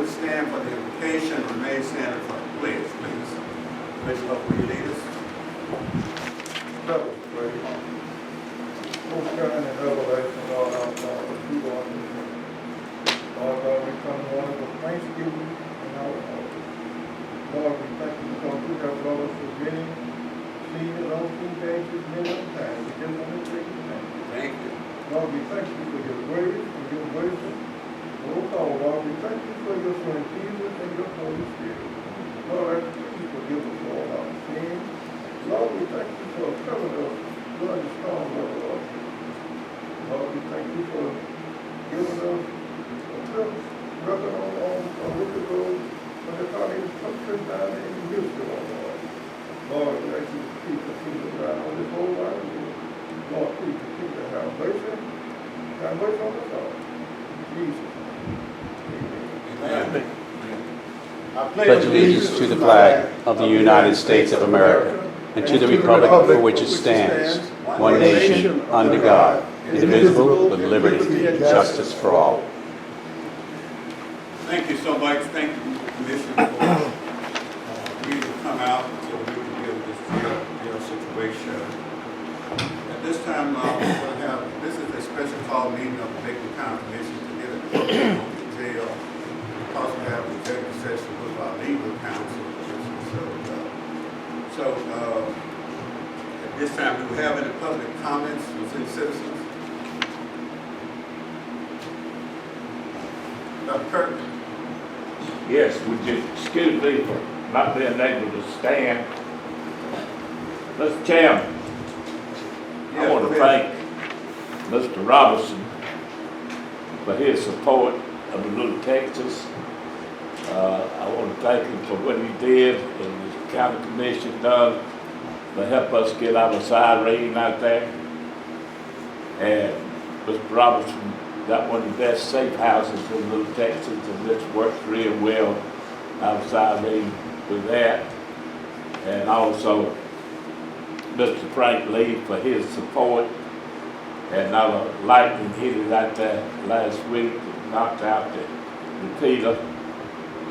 would stand for the invocation, remain standing for the pledge, please. Bishop, will you lead us? Let us pray. Most kind and everlasting Lord, our God, who art in heaven. Lord God, we come morning with thanksgiving in our hearts. Lord, we thank you because you have brought us to many seasons, on 2 days, many times. We just want to take your name. Thank you. Lord, we thank you for your grace and your wisdom. Lord, we thank you for your Son Jesus and your Holy Spirit. Lord, I pray you forgive us all our sins. Lord, we thank you for covering us blood and strong love, Lord. Lord, we thank you for giving us a good brother on wicked road when the party is come down in the midst of our Lord. Lord, we ask you to keep us in the ground on this whole wide world. Lord, please continue to have mercy. Have mercy on us all. Jesus. Amen. I pledge allegiance to the flag of the United States of America and to the republic for which it stands, one nation, under God, indivisible, with liberty and justice for all. Thank you so much. Thank you, Commission, for you to come out so we can deal with this jail situation. At this time, we're going to have, this is a special call meeting of the Macon County Commission to get an update on the jail. Because we have an executive session with our legal counsel. At this time, do we have any public comments from any citizens? Dr. Kirk? Yes, would you excuse me for not being able to stand? Mr. Chairman, I want to thank Mr. Robinson for his support of the Little Texas. I want to thank him for what he did and the county commission done to help us get our siren out there. And Mr. Robinson got one of the best safe houses in Little Texas, and this works real well outside with that. And also Mr. Frank Lee for his support. And our lightning hit it out there last week, knocked out the repeater.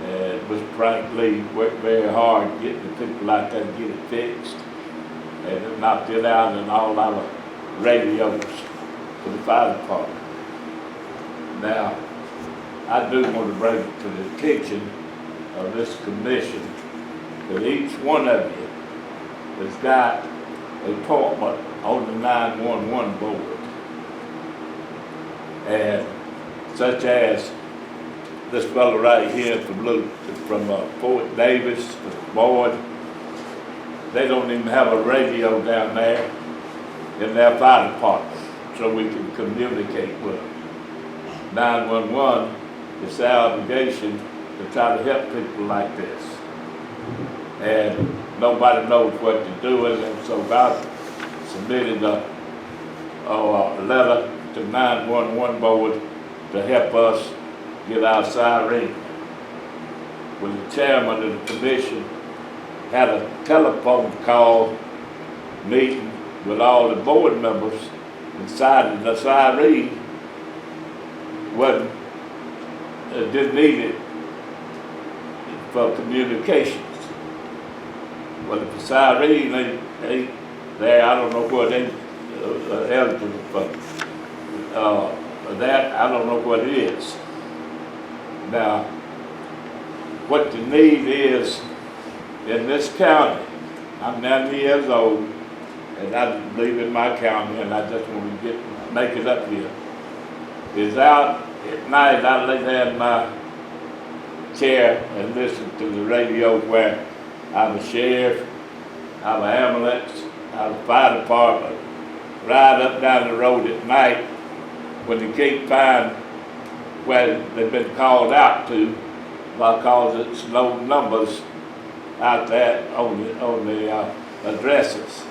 And Mr. Frank Lee worked very hard getting the people out there to get it fixed. And it knocked it out and all our radios for the fire department. Now, I do want to bring it to the attention of this commission that each one of you has got an appointment on the 911 board. And such as this fellow right here from Fort Davis, the board, they don't even have a radio down there in their fire department so we can communicate with them. 911, it's our obligation to try to help people like this. And nobody knows what to do with it, so God submitted a letter to 911 board to help us get our siren. When the chairman of the commission had a telephone call meeting with all the board members and decided the siren didn't need it for communications. Well, if the siren ain't there, I don't know what they eligible for that. I don't know what it is. Now, what the need is in this county, I'm 90 years old, and I live in my county, and I just want to make it up here. Is out at night, I lay there in my chair and listen to the radio where I have a sheriff, I have an ambulance, I have a fire department, ride up down the road at night when they can't find where they've been called out to because it's low numbers out there on the addresses.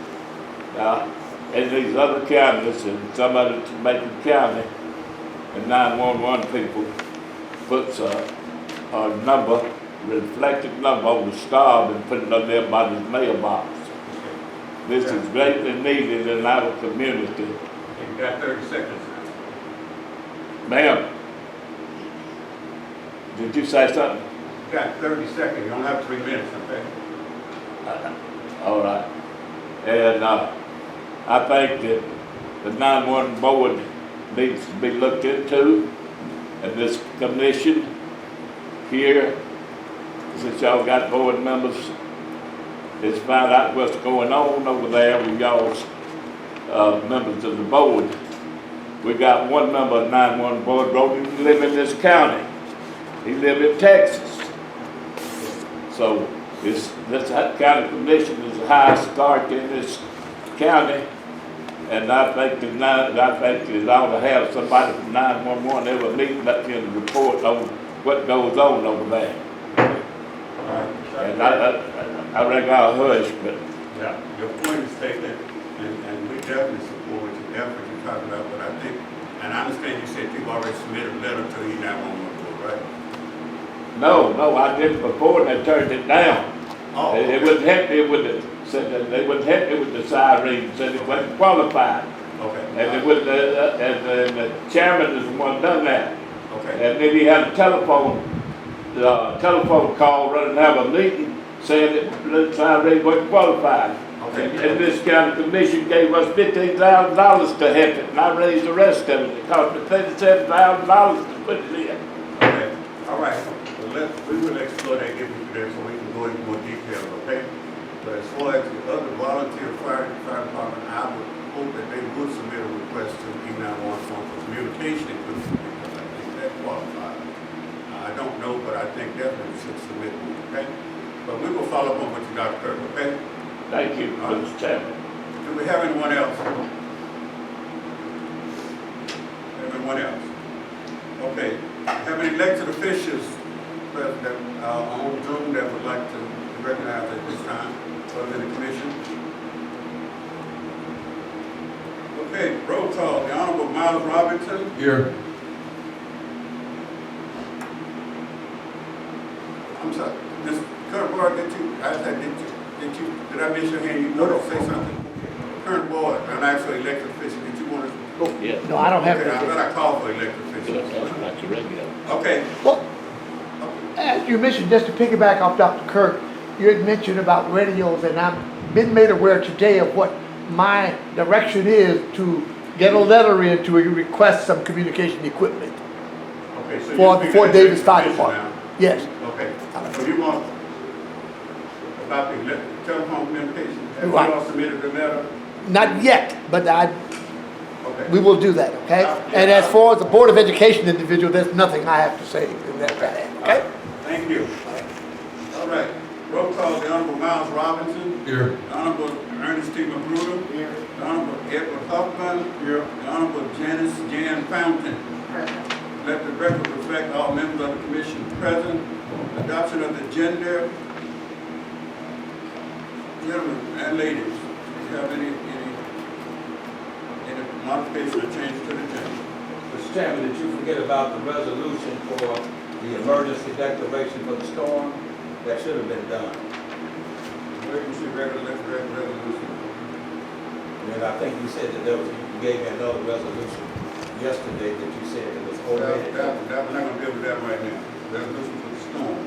Now, in these other counties and some of it's Macon County, the 911 people puts a number, reflective number on the scarf and put it on everybody's mailbox. This is greatly needed in our community. You've got 30 seconds. Ma'am, Did you say something? You got 30 seconds, you don't have 3 minutes, okay? All right. And I think that the 911 board needs to be looked into, and this commission here, since y'all got board members, is find out what's going on over there with y'all's members of the board. We got one member of the 911 board, don't even live in this county. He live in Texas. So this county commission is the highest authority in this county, and I think it ought to have somebody from 911 ever meeting up here to report on what goes on over there. And I reckon I'll hush, but Yeah, your point is taken, and we definitely support your effort you're talking about, but I think, and I understand you said you've already submitted a letter to the 911 board, right? no, I did before and they turned it down. Oh, It wouldn't help me with they wouldn't help me with the siren, said it wasn't qualified. okay. And it would, and the chairman is the one done that. Okay, And then he had a telephone call, running, have a meeting, saying that the siren wasn't qualified. okay. And this county commission gave us $15,000 to help it, and I raised the rest of it. It cost me $37,000 to put it in. Okay, all right, well, we will explore that, give you there, so we can go into more detail, okay? But as far as the other volunteer fire department, I would hope that they would submit a request to E911 for communication equipment, because I think that qualifies. I don't know, but I think definitely should submit one, okay? But we will follow up on what you, Dr. Kirk, okay? Thank you, Mr. Chairman. Do we have anyone else? Anyone else? Okay, have any elected officials that on Zoom that would like to be recognized at this time, other than the commission? Okay, roll call. The Honorable Miles Robinson. Here. I'm sorry, Ms. Current Board, did I miss your hand? You wanted to say something? Current Board, and actually elected official, did you want to? Yeah. No, I don't have Okay, I thought that. I called for elected officials. That's regular. Okay, Well, as you mentioned, just to piggyback off Dr. Kirk, you had mentioned about radios, and I've been made aware today of what my direction is to get a letter in to request some communication equipment okay, so for you're Fort speaking Davis to Fire the commission Department. Yes. now. Okay, so you want about the telephone communication? Have you Right. all submitted the letter? Not yet, but Okay. we will do that, okay? And as far as the Board of Education individual, there's nothing I have to say in that matter, okay? Thank you. All right, roll call, the Honorable Miles Robinson. Here. The Honorable Ernestine Magruder. Here. The Honorable Edward Huffman. Here. The Honorable Janice Jan Fountain. Let the record reflect all members of the commission present. Adoption of the agenda. Gentlemen and ladies, do you have any modification or change to the agenda? Mr. Chairman, did you forget about the resolution for the emergency declaration for the storm? That should have been done. Emergency resolution. And I think you said that you gave me another resolution yesterday that you said it was We're already. not gonna deal with that right now. Resolution for the storm.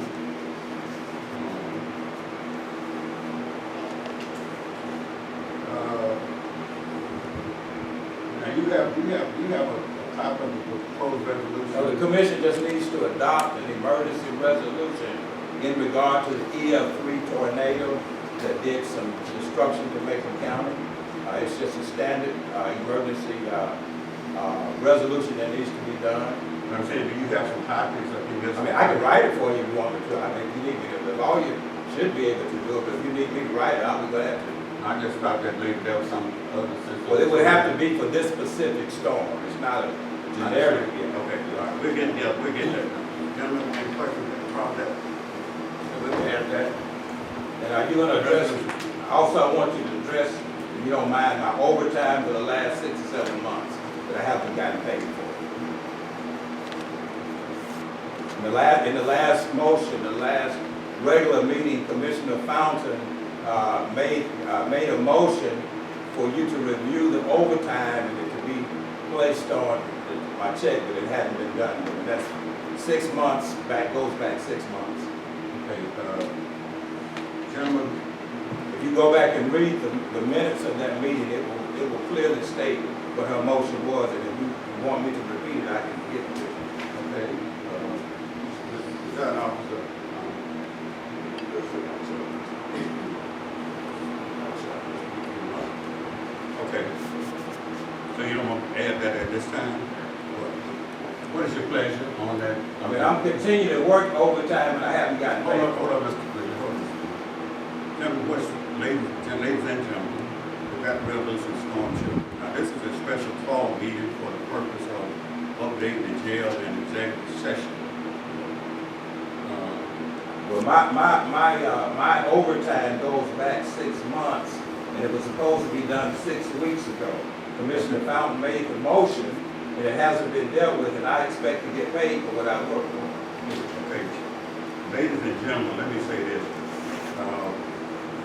Now you have a copy of the proposed resolution. Now, the commission just needs to adopt an emergency resolution in regard to the EF3 tornado that did some destruction to Macon County. It's just a standard emergency resolution that needs to be done. I'm saying, do you have some copies of the? I mean, I can write it for you if you want me to. I mean, if you need me to, the lawyer should be able to do it, but if you need me to write it, I'll be glad to. I just thought that maybe there was some other system. Well, it would have to be for this specific storm. It's not a generic. Okay, all right, we're getting there, Gentlemen, any questions about that? So we'll add that. And are you gonna address, also I want you to address, if you don't mind, my overtime for the last 6 or 7 months that I haven't gotten paid for. In the last motion, the last regular meeting, Commissioner Fountain made a motion for you to review the overtime and it to be placed on my check, but it hadn't been done. And that's 6 months, goes back 6 months. Okay, gentlemen, If you go back and read the minutes of that meeting, it will clearly state what her motion was, and if you want me to repeat it, I can get it. okay, design officer, okay. So you don't want to add that at this time? What is your pleasure on that? I mean, I'm continuing to work overtime and I haven't gotten Hold paid. on, Mr. Cleveland, hold on. Gentlemen, ladies and gentlemen, we got the resolution storm shelter. Now, this is a special call meeting for the purpose of updating the jail and executive session. Well, my overtime goes back 6 months, and it was supposed to be done 6 weeks ago. Commissioner Fountain made the motion, and it hasn't been dealt with, and I expect to get paid for what I work for. Okay, ladies and gentlemen, let me say this.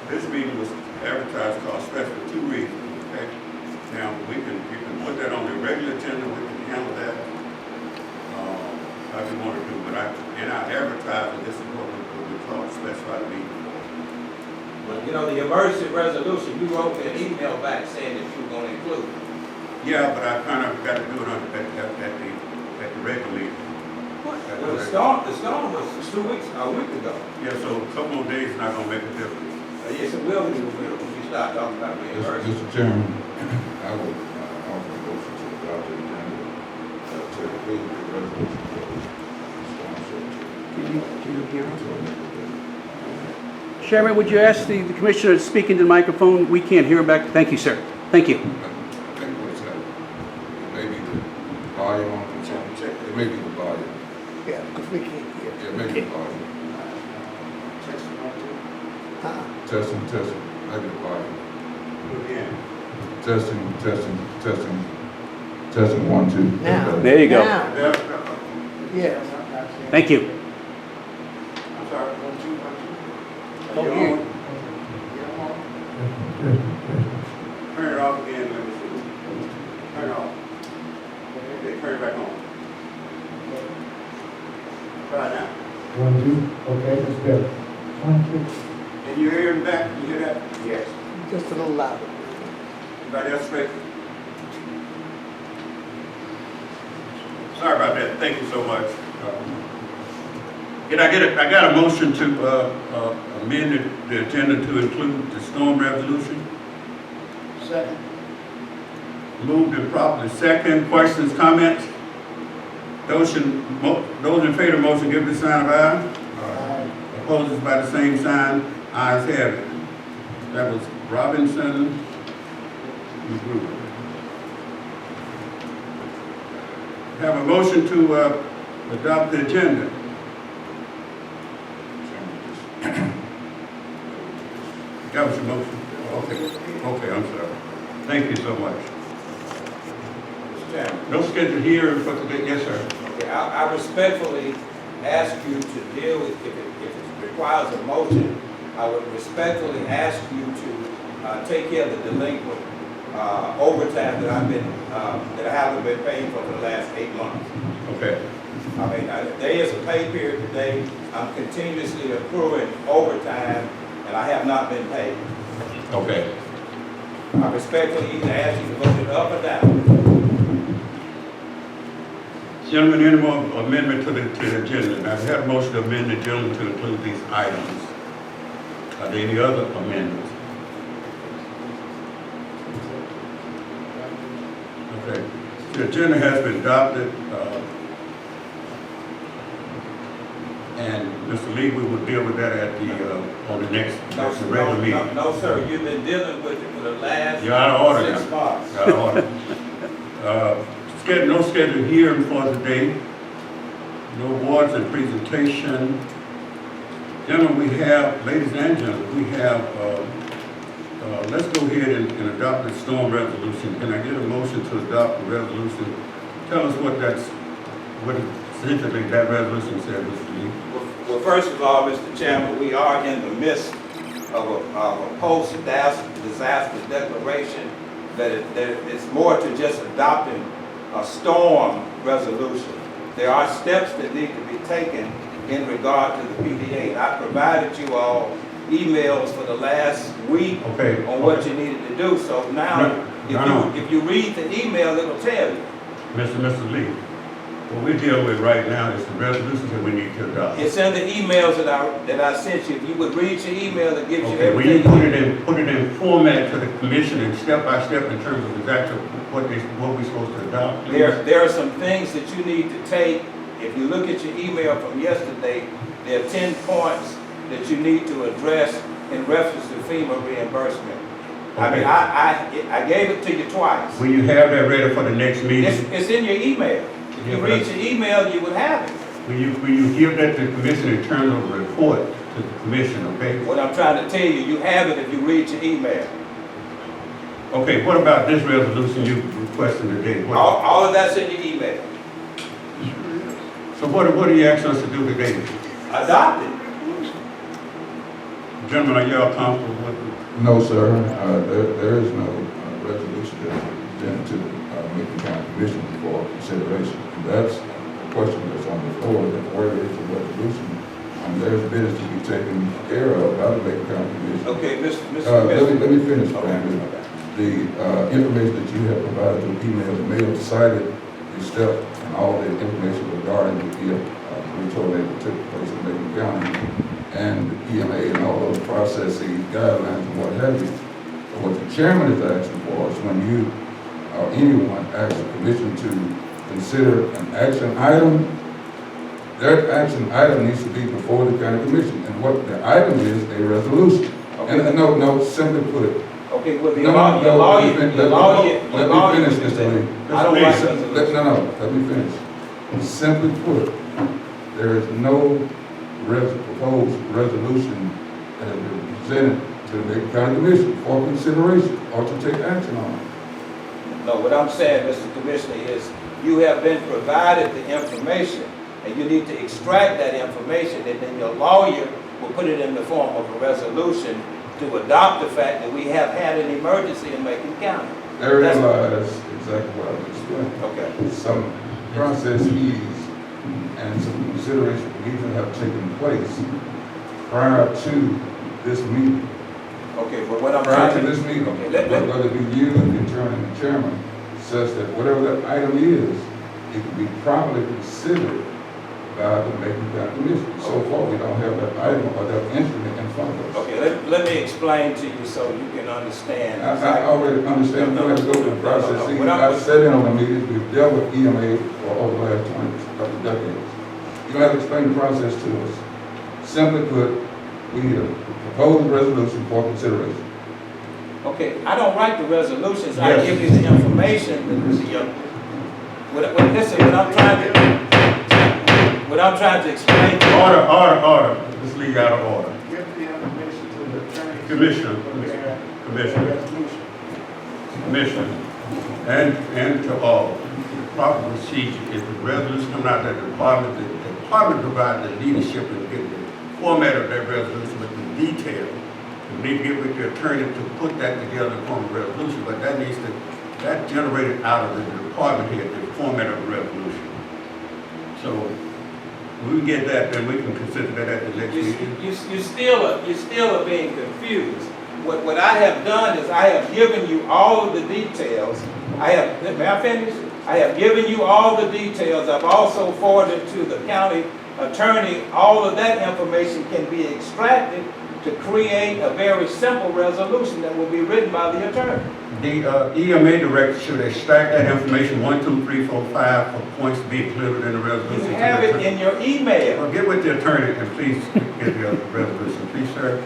This meeting was advertised called special for 2 reasons, okay? Now, you can put that on the regular agenda, we can handle that, how you want to do, but in our advertising, this is what we call a special meeting. But, you know, the emergency resolution, you wrote me an email back saying that you were gonna include it. Yeah, but I kind of got to do it at the regular meeting. Well, the storm was 2 weeks, a week ago. Yeah, so a couple more days not gonna make a difference. Yes, it will when we start talking about the emergency. Mr. Chairman, I would offer a motion to adopt the agenda to include the resolution for storm shelter. Can you hear us? Chairman, would you ask the commissioner to speak into the microphone? We can't hear him back. Thank you, sir. Thank you. I think what's happening, it may be the volume on the check, it may be the volume, Yeah, because we can't hear. it may be the volume. Uh-uh. Testing, maybe the volume. Again, Testing, 1, 2. Now. There you go. Now, yes. Thank you. I'm sorry. Oh, you. Turn it off again, let me see. Turn it off. Okay, turn it back on. Try now. 1, 2, okay, that's better. 1, 2. Can you hear him back? Can you hear that? Yes. Just a little louder. Anybody else speak? Sorry about that. Thank you so much. I got a motion to amend the agenda to include the storm resolution. Second. Moved and properly second. Questions, comments? Those in favor of the motion, give the sign of aye. Opposed by the same sign. Ayes have it. That was Robinson. McGruber. Have a motion to adopt the agenda. That was your motion? Okay, I'm sorry. Thank you so much. Mr. Chairman. No scheduled hearing for today, yes, sir. Okay, I respectfully ask you to deal with, if it requires a motion, I would respectfully ask you to take care of the delinquent overtime that that I haven't been paid for the last 8 months. Okay. I mean, there is a pay period today. I'm continuously accruing overtime, and I have not been paid. Okay. I respectfully either ask you to vote it up or down. Gentlemen, any more amendment to the agenda? Now, we have a motion to amend the agenda to include these items. Are there any other amendments? Okay. The agenda has been adopted, and Mr. Lee, we will deal with that at on the next regular meeting. No, sir, you've been dealing with it for the last You're out of order 6 now. months. Out of order. No scheduled hearing for today. No awards and presentation. Gentlemen, we have, ladies and gentlemen, we have, let's go ahead and adopt the storm resolution. Can I get a motion to adopt the resolution? Tell us what specifically that resolution said, Mr. Lee. Well, first of all, Mr. Chairman, we are in the midst of a post-disaster declaration that it's more to just adopting a storm resolution. There are steps that need to be taken in regard to the PDA. And I provided you all emails for the last week Okay. on what you needed to do. So now, if you read the email, it'll tell you. Mr. Lee, what we're dealing with right now is the resolutions that we need to adopt. It's in the emails that I sent you. If you would read your email, it gives you Okay, will you everything. put it in format to the commission and step by step in terms of exactly what we're supposed to adopt, please? There are some things that you need to take. If you look at your email from yesterday, there are 10 points that you need to address in reference to FEMA reimbursement. I mean, I gave it to you twice. Will you have that ready for the next meeting? It's in your email. If you read your email, you would have it. Will you give that to the commission in terms of a report to the commission, okay? What I'm trying to tell you, you have it if you read your email. Okay, what about this resolution you requested today? All of that's in your email. So what are you asking us to do today? Adopt it. Gentlemen, are y'all comfortable with it? No, sir. There is no resolution that is presented to the Macon County Commission for consideration. And that's the question that's on the floor, that where is the resolution? There's business to be taken care of by the Macon County Commission. Okay, Let me finish, Brandon. The information that you have provided through email may have cited the step and all the information regarding the tornado that took place in Macon County and the EMA and all those processing guidelines and what have you. But what the chairman is asking for is when you or anyone asks the commission to consider an action item, that action item needs to be before the county commission. And what the item is a resolution. Okay. And no, simply put it. Okay, well, Let me finish, Mr. Lee. I don't like resolutions. Let me finish. Simply put, there is no proposed resolution that has been presented to the Macon County Commission for consideration or to take action on. No, what I'm saying, Mr. Commissioner, is you have been provided the information and you need to extract that information and then your lawyer will put it in the form of a resolution to adopt the fact that we have had an emergency in Macon County. Therein lies exactly what I just explained. Okay. Some processes and some consideration even have taken place prior to this meeting. Okay, but what I'm Prior trying to this meeting, Okay, whether it be you and the attorney and the chairman, says that whatever that item is, it can be properly considered by the Macon County Commission. So far, we don't have that item or that instrument in front of us. Okay, let me explain to you so you can understand. I already understand. No, We have to go through the process. no. See, What I'm- I've sat in on the meetings, we've dealt with EMA for over the last 20 decades. You don't have to explain the process to us. Simply put, we need a proposed resolution for consideration. Okay, I don't write the resolutions, Yes. I give you the information. Listen, what I'm trying to explain. Order. Let's leave out of order. Give the information to the attorney. Commissioner, and to all, the proper procedure is the resolution coming out of the department provides the leadership and get the format of that resolution with the detail. And then get with the attorney to put that together in form of resolution, but that generated out of the department here, the format of the resolution. So, when we get that, then we can consider that at the next meeting. You still are being confused. What I have done is I have given you all of the details. May I finish? I have given you all the details. I've also forwarded to the county attorney. All of that information can be extracted to create a very simple resolution that will be written by the attorney. The EMA director should extract that information 1, 2, 3, 4, 5 for points to be included in the resolution. You have it in your email. Well, get with the attorney and please get the resolution, please, sir.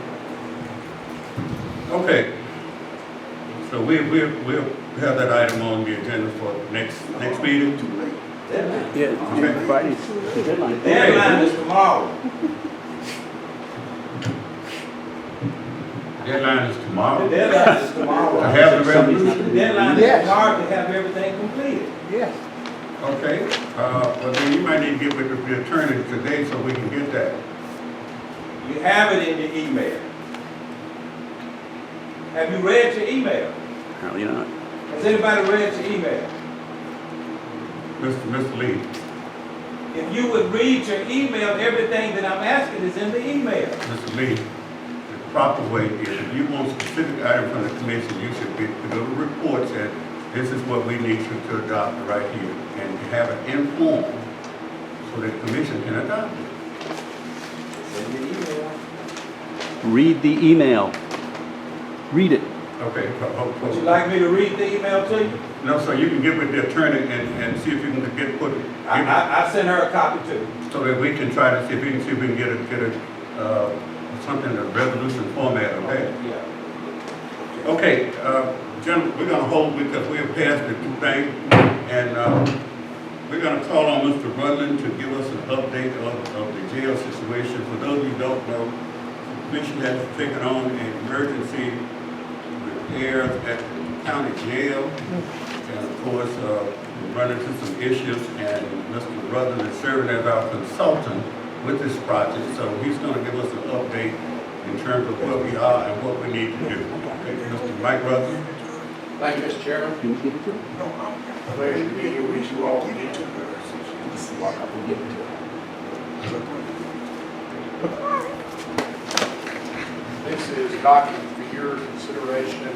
Okay. So we'll have that item on the agenda for next meeting. Yeah, Friday. The deadline is tomorrow. Deadline is The tomorrow. deadline is tomorrow. I have the resolution. The deadline is Yes. tomorrow to have everything completed. Yes. Okay. Well, then you might need to get with the attorney today so we can get that. You have it in your email. Have you read your email? Apparently not. Has anybody read your email? Mr. Lee. If you would read your email, everything that I'm asking is in the email. Mr. Lee, the proper way is if you want specific item from the commission, you should be, to go to reports that this is what we need you to adopt right here, and have it informed so that the commission can adopt it. In the email. Read the email. Read it. Okay. Would you like me to read the email to you? No, so you can get with the attorney and see if you can get put, I sent her a copy too. so that we can try to see if we can get something in a resolution format of that. Yeah. Okay, gentlemen, we're gonna hold because we have passed the thing, and we're gonna call on Mr. Rutland to give us an update of the jail situation. For those of you who don't know, the commission has taken on an emergency repairs at the county jail, and of course, we're running into some issues, and Mr. Rutland is serving as our consultant with this project, so he's gonna give us an update in terms of where we are and what we need to do. Okay, Mr. Mike Rutland? Thank you, Mr. Chairman. Can you give it to him? Pleasure to be here with you all again. This is a document for your consideration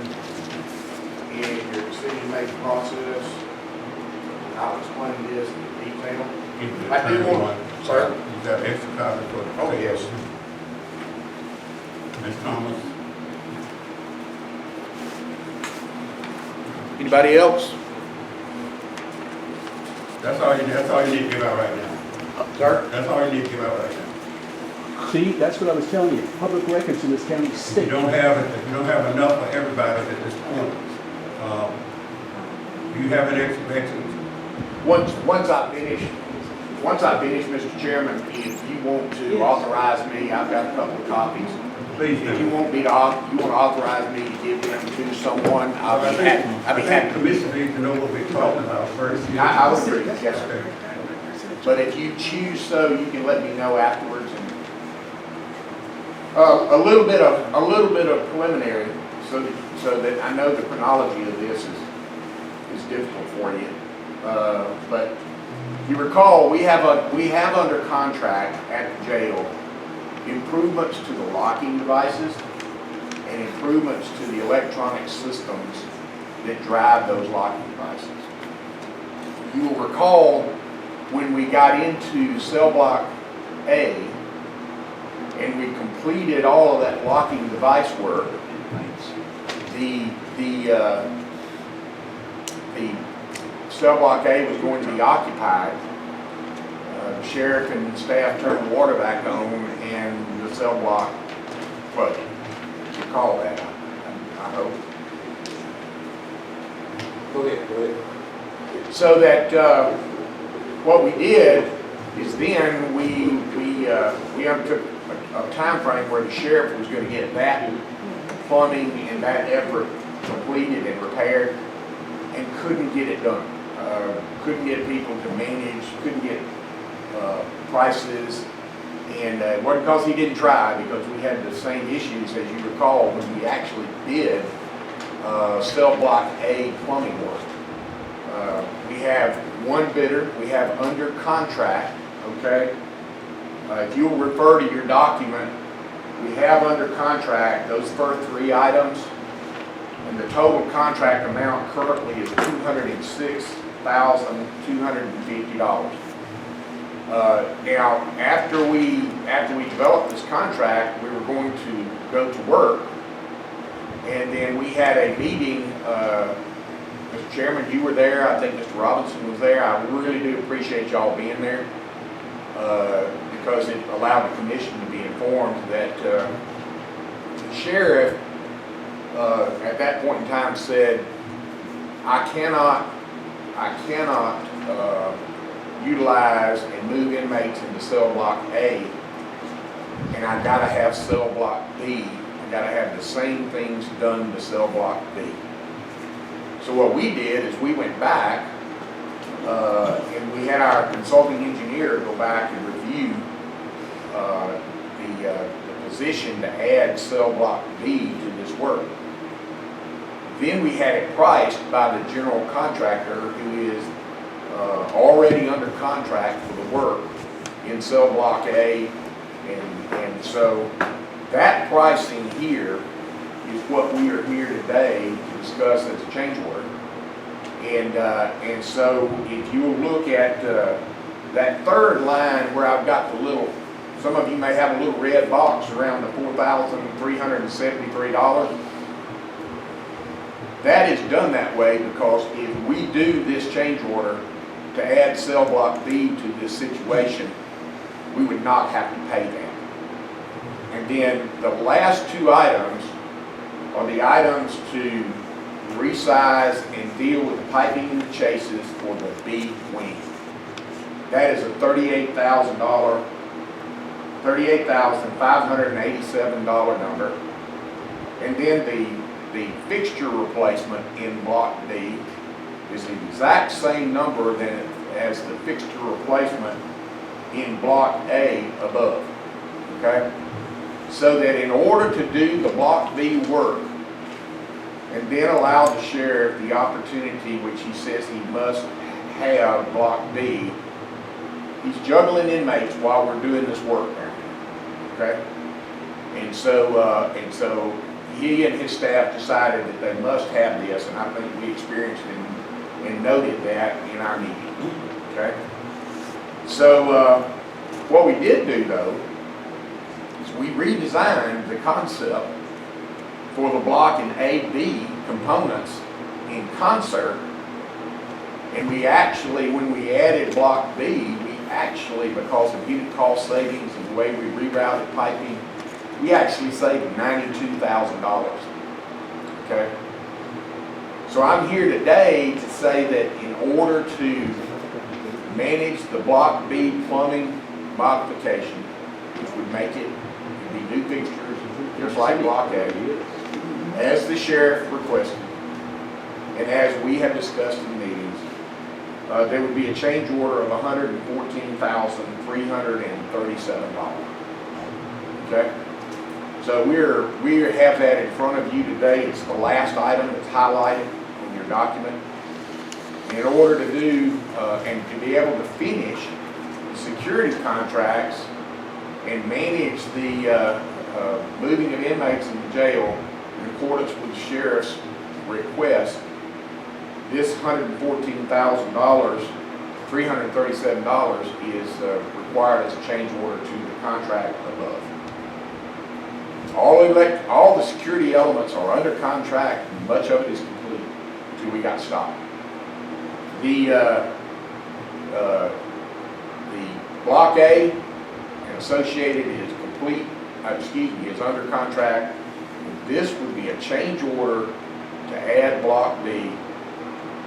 in your decision-making process. I'll explain this in detail. I do want, sir? You got extra copy for the. Oh, yes. Ms. Thomas? Anybody else? That's all you need to give out right now. Sir? That's all you need to give out right now. See, that's what I was telling you. Public records in this county If stink. you don't have it, if you don't have enough for everybody at this point, you have an extra. Once I finish, Mr. Chairman, if you want to authorize me, I've got a couple of copies. Please If you do. want me to, you want to authorize me to give them to someone, I'll be happy. I'll be I think happy. the commission needs to know what we're talking about first. I would agree, yes, sir. Okay. But if you choose so, you can let me know afterwards. And a little bit of preliminary, so that I know the chronology of this is difficult for you. But you recall, we have under contract at the jail improvements to the locking devices and improvements to the electronic systems that drive those locking devices. You will recall when we got into cell block A and we completed all of that locking device work, the cell block A was going to be occupied. The sheriff and staff turned the water back on and the cell block flooded. You recall that, I hope. Go ahead. So that what we did is then we undertook a time frame where the sheriff was going to get that plumbing and that effort completed and repaired, and couldn't get it done. Couldn't get people to manage, couldn't get prices, and it wasn't because he didn't try, because we had the same issues as you recall when we actually did cell block A plumbing work. We have one bidder, we have under contract, okay? If you'll refer to your document, we have under contract those first three items, and the total contract amount currently is $206,250. Now, after we developed this contract, we were going to go to work, and then we had a meeting. Mr. Chairman, you were there. I think Mr. Robinson was there. I really do appreciate y'all being there because it allowed the commission to be informed that the sheriff at that point in time said, I cannot utilize and move inmates into cell block A, and I gotta have cell block B. I gotta have the same things done to cell block B. So what we did is we went back and we had our consulting engineer go back and review the position to add cell block B to this work. Then we had it priced by the general contractor, who is already under contract for the work in cell block A, and so that pricing here is what we are here today to discuss as a change order. And so if you will look at that third line where I've got the little, some of you may have a little red box around the $4,373. That is done that way because if we do this change order to add cell block B to this situation, we would not have to pay that. And then the last two items are the items to resize and deal with the piping and the chases for the B wing. That is a $38,587 number. And then the fixture replacement in block B is the exact same number as the fixture replacement in block A above. Okay? So that in order to do the block B work and then allow the sheriff the opportunity, which he says he must have block B, he's juggling inmates while we're doing this work now. Okay? And so he and his staff decided that they must have this, and I think we experienced and noted that in our meeting. Okay? So what we did do though, is we redesigned the concept for the block and A-B components in concert, and we actually, when we added block B, we actually, because of unit cost savings and the way we rerouted piping, we actually saved $92,000. Okay? So I'm here today to say that in order to manage the block B plumbing modification, which would make it be new fixtures, just like block A, as the sheriff requested, and as we have discussed in meetings, there would be a change order of $114,337. Okay? So we have that in front of you today. It's the last item that's highlighted in your document. And in order to do and to be able to finish the security contracts and manage the moving of inmates into jail in accordance with the sheriff's request, this $114,337 is required as a change order to the contract above. All the security elements are under contract, and much of it is complete until we got stopped. The block A and associated is complete, is under contract. This would be a change order to add block B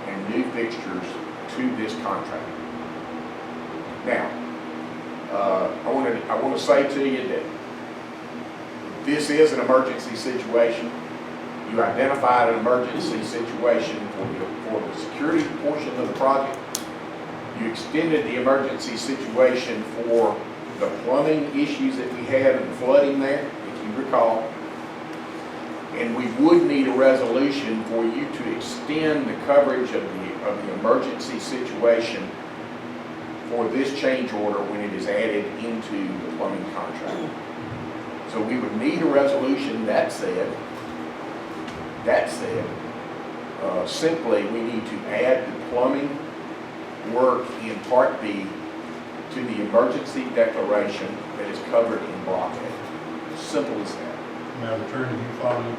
and new fixtures to this contract. Now, I want to say to you that this is an emergency situation. You identified an emergency situation for the security portion of the project. You extended the emergency situation for the plumbing issues that we had and the flooding there, if you recall. And we would need a resolution for you to extend the coverage of the emergency situation for this change order when it is added into the plumbing contract. So we would need a resolution that said, simply we need to add the plumbing work in Part B to the emergency declaration that is covered in Block A. Simple as that. Madam Attorney, you follow the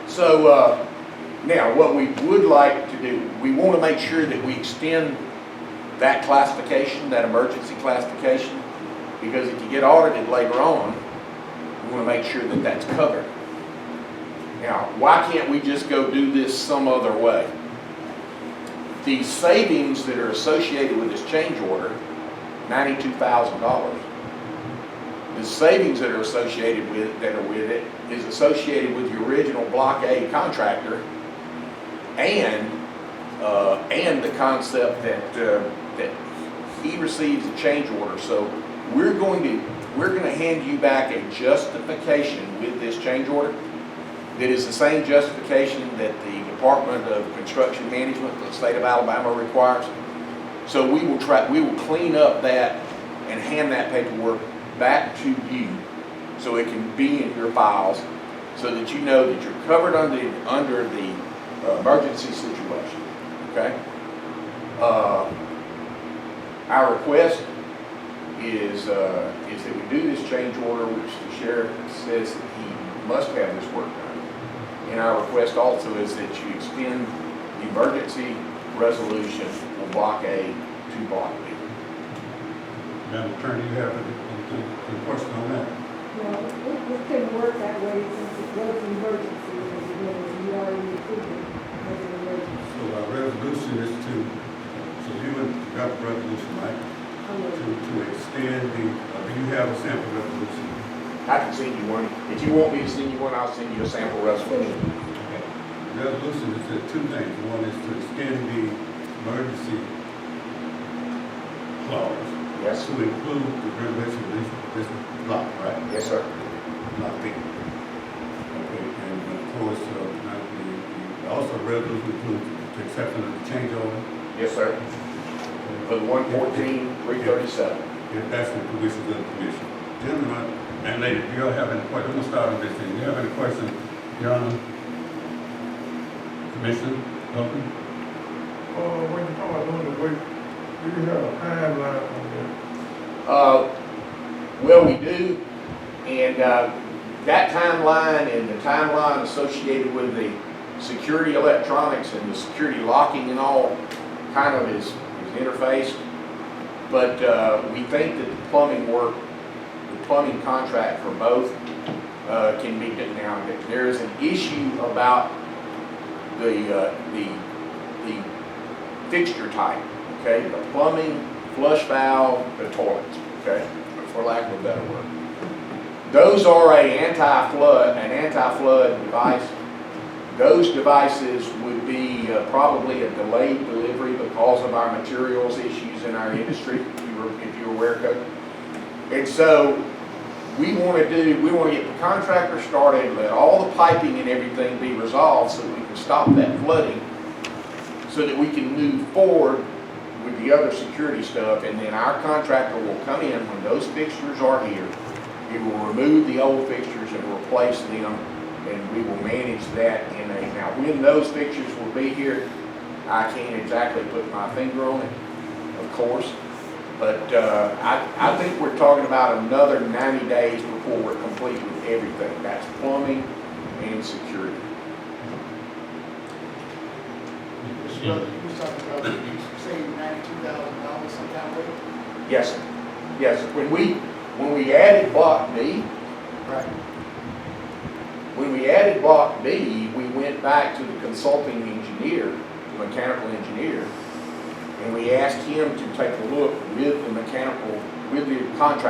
So now what we would like to do, we want to make sure that we extend that classification, that emergency classification, because if you get audited later on, we want to make sure that that's covered. Now, why can't we just go do this some other way? The savings that are associated with this change order, $92,000, the savings that are associated with it is associated with the original Block A contractor and the concept that he receives a change order. So we're going to hand you back a justification with this change order that is the same justification that the Department of Construction Management of the state of Alabama requires. So we will clean up that and hand that paperwork back to you so it can be in your files so that you know that you're covered under the emergency situation, okay? Our request is that we do this change order, which the sheriff says that he must have this work done. And our request also is that you extend the emergency resolution from block A to block B. Madam Attorney, you have a question on that? Well, it couldn't work that way since it was an emergency, and you already approved it as an emergency. So our resolution is so you got the resolution, right? To extend do you have a sample resolution? I can send you one. If you want me to send you one, I'll send you a sample resolution. Okay. The resolution is two things. One is to extend the emergency clause. Yes. To include the renovation of this block, right? Yes, sir. Block B. Okay, and of course, also resolution includes the acceptance of the change order. Yes, sir. For the 114-337. If that's the wishes of the commission. Gentlemen and ladies, do y'all have any questions? I'm gonna start on this thing. Do you have any questions, Your Honor? Commission, open? When you talk about doing the work, do you have a timeline on that? Well, we do, and that timeline and the timeline associated with the security electronics and the security locking and all kind of is interfaced. But we think that the plumbing work, the plumbing contract for both can be done now. There is an issue about the fixture type, okay? The plumbing, flush valve, the toilets, okay? For lack of a better word. Those are an anti-flood device. Those devices would be probably a delayed delivery because of our materials issues in our industry, if you're aware, Coach. And so we want to get the contractor started, let all the piping and everything be resolved so that we can stop that flooding, so that we can move forward with the other security stuff, and then our contractor will come in when those fixtures are here. He will remove the old fixtures and replace them, and we will manage that now when those fixtures will be here, I can't exactly put my finger on it, of course, but I think we're talking about another 90 days before we're complete with everything. That's plumbing and security. You was talking about saving $92,000 sometime later? Yes, sir. Yes, sir. When we added block B, Right. when we added block B, we went back to the consulting engineer, the mechanical engineer, and we asked him to take a look with the contractor